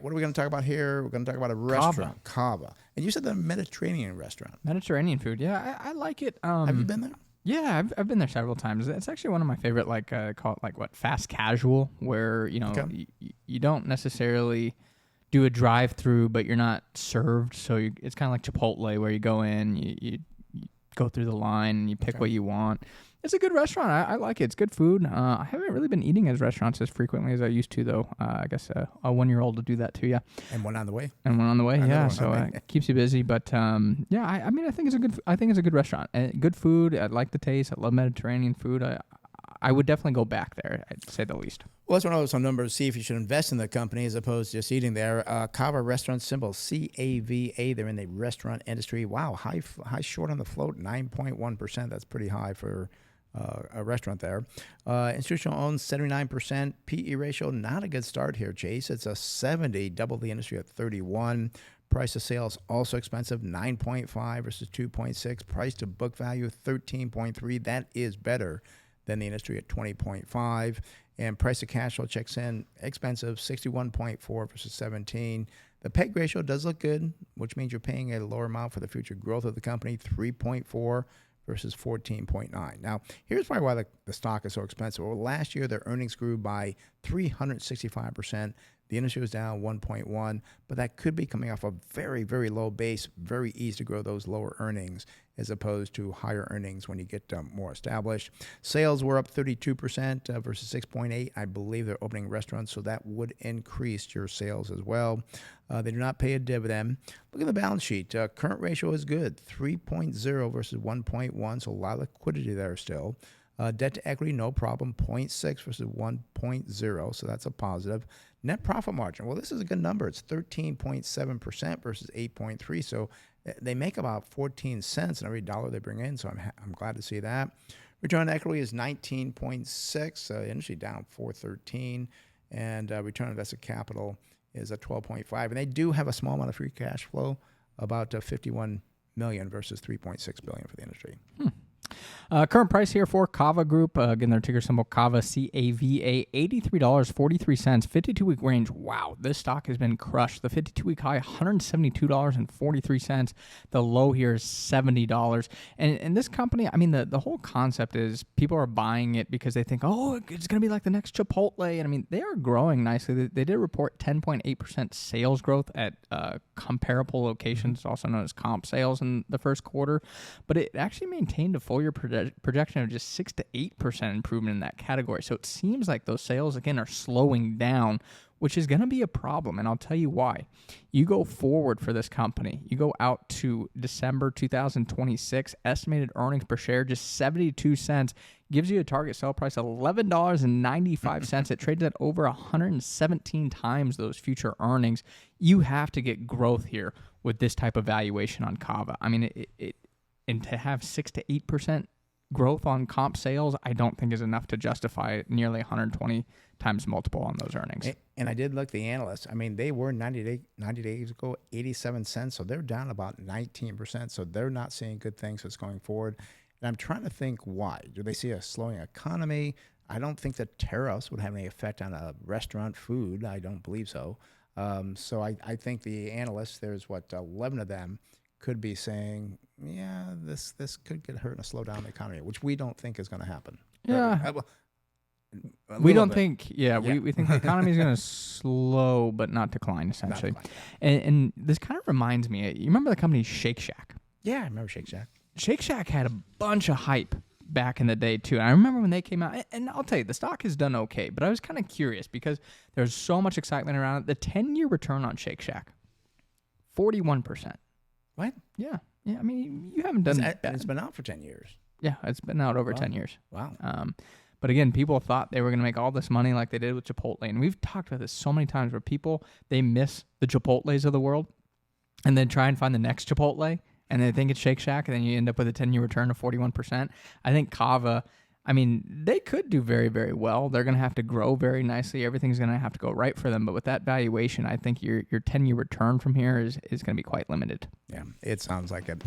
What are we going to talk about here? We're going to talk about a restaurant, CAVA. And you said the Mediterranean restaurant. Mediterranean food. Yeah, I like it. Have you been there? Yeah, I've been there several times. It's actually one of my favorite, call it fast casual, where, you don't necessarily do a drive-through, but you're not served. So it's kind of like Chipotle, where you go in, you go through the line, and you pick what you want. It's a good restaurant. I like it. It's good food. I haven't really been eating at restaurants as frequently as I used to, though. I guess a 1-year-old will do that too. Yeah. And one on the way. Yeah. So it keeps you busy. But I think it's a good. I think it's a good restaurant. Good food. I like the taste. I love Mediterranean food. I would definitely go back there, I'd say the least. Well, let's run over some numbers, see if you should invest in the company as opposed to just eating there. CAVA restaurant symbol, CAVA. They're in the restaurant industry. Wow, high short on the float, 9.1%. That's pretty high for a restaurant there. Institutional owned, 79%. PE ratio, not a good start here, Chase. It's a 70, double the industry at 31. Price of sales, also expensive, 9.5 versus 2.6. Price to book value, 13.3. That is better than the industry at 20.5. And price to cash flow checks in, expensive, 61.4 versus 17. The PEG ratio does look good, which means you're paying a lower amount for the future growth of the company, 3.4 versus 14.9. Now, here's probably why the stock is so expensive. Well, last year, their earnings grew by 365%. The industry was down 1.1, but that could be coming off a very, very low base, very easy to grow those lower earnings as opposed to higher earnings when you get more established. Sales were up 32% versus 6.8. I believe they're opening restaurants, so that would increase your sales as well. They do not pay a dividend. Look at the balance sheet. Current ratio is good, 3.0 versus 1.1, so a lot of liquidity there still. Debt to equity, no problem, 0.6 versus 1.0, so that's a positive. Net profit margin, well, this is a good number. It's 13.7% versus 8.3, so they make about 14 cents in every dollar they bring in, so I'm glad to see that. Return on equity is 19.6, industry down 413, and return on invested capital is at 12.5, and they do have a small amount of free cash flow, about 51 million versus 3.6 billion for the industry. Current price here for CAVA Group, again, their ticker symbol CAVA, CAVA, $83.43, 52-week range. Wow, this stock has been crushed. The 52-week high, $172.43. The low here is $70. And this company, I mean, the whole concept is people are buying it because they think, oh, it's going to be like the next Chipotle. And I mean, they are growing nicely. They did report 10.8% sales growth at comparable locations, also known as comp sales in the first quarter. But it actually maintained a full-year projection of just 6 to 8% improvement in that category. So it seems like those sales, again, are slowing down, which is going to be a problem, and I'll tell you why. You go forward for this company. You go out to December 2026, estimated earnings per share, just 72 cents, gives you a target sell price of $11.95. It trades at over 117 times those future earnings. You have to get growth here with this type of valuation on CAVA. I mean, and to have 6 to 8% growth on comp sales, I don't think is enough to justify nearly 120 times multiple on those earnings. And I did look the analysts. I mean, they were 90 days ago, 87 cents. So they're down about 19%. So they're not seeing good things that's going forward. And I'm trying to think why. Do they see a slowing economy? I don't think that tariffs would have any effect on a restaurant food. I don't believe so. So I think the analysts, there's 11 of them, could be saying, yeah, this could get hurt and a slowdown in the economy, which we don't think is going to happen. Yeah. We don't think, we think the economy is going to slow but not decline, essentially. Not decline. And this kind of reminds me, you remember the company Shake Shack? Yeah, I remember Shake Shack. Shake Shack had a bunch of hype back in the day, too. And I remember when they came out, and I'll tell you, the stock has done okay, but I was kind of curious because there's so much excitement around it. The 10-year return on Shake Shack, 41%. What? Yeah. I mean, you haven't done that. It's been out for 10 years. Yeah, it's been out over 10 years. Wow. But again, people thought they were going to make all this money like they did with Chipotle. And we've talked about this so many times where people, they miss the Chipotles of the world and then try and find the next Chipotle and they think it's Shake Shack and then you end up with a 10-year return of 41%. I think CAVA, I mean, they could do very, very well. They're going to have to grow very nicely. Everything's going to have to go right for them. But with that valuation, I think your 10-year return from here is going to be quite limited. Yeah, it sounds like it.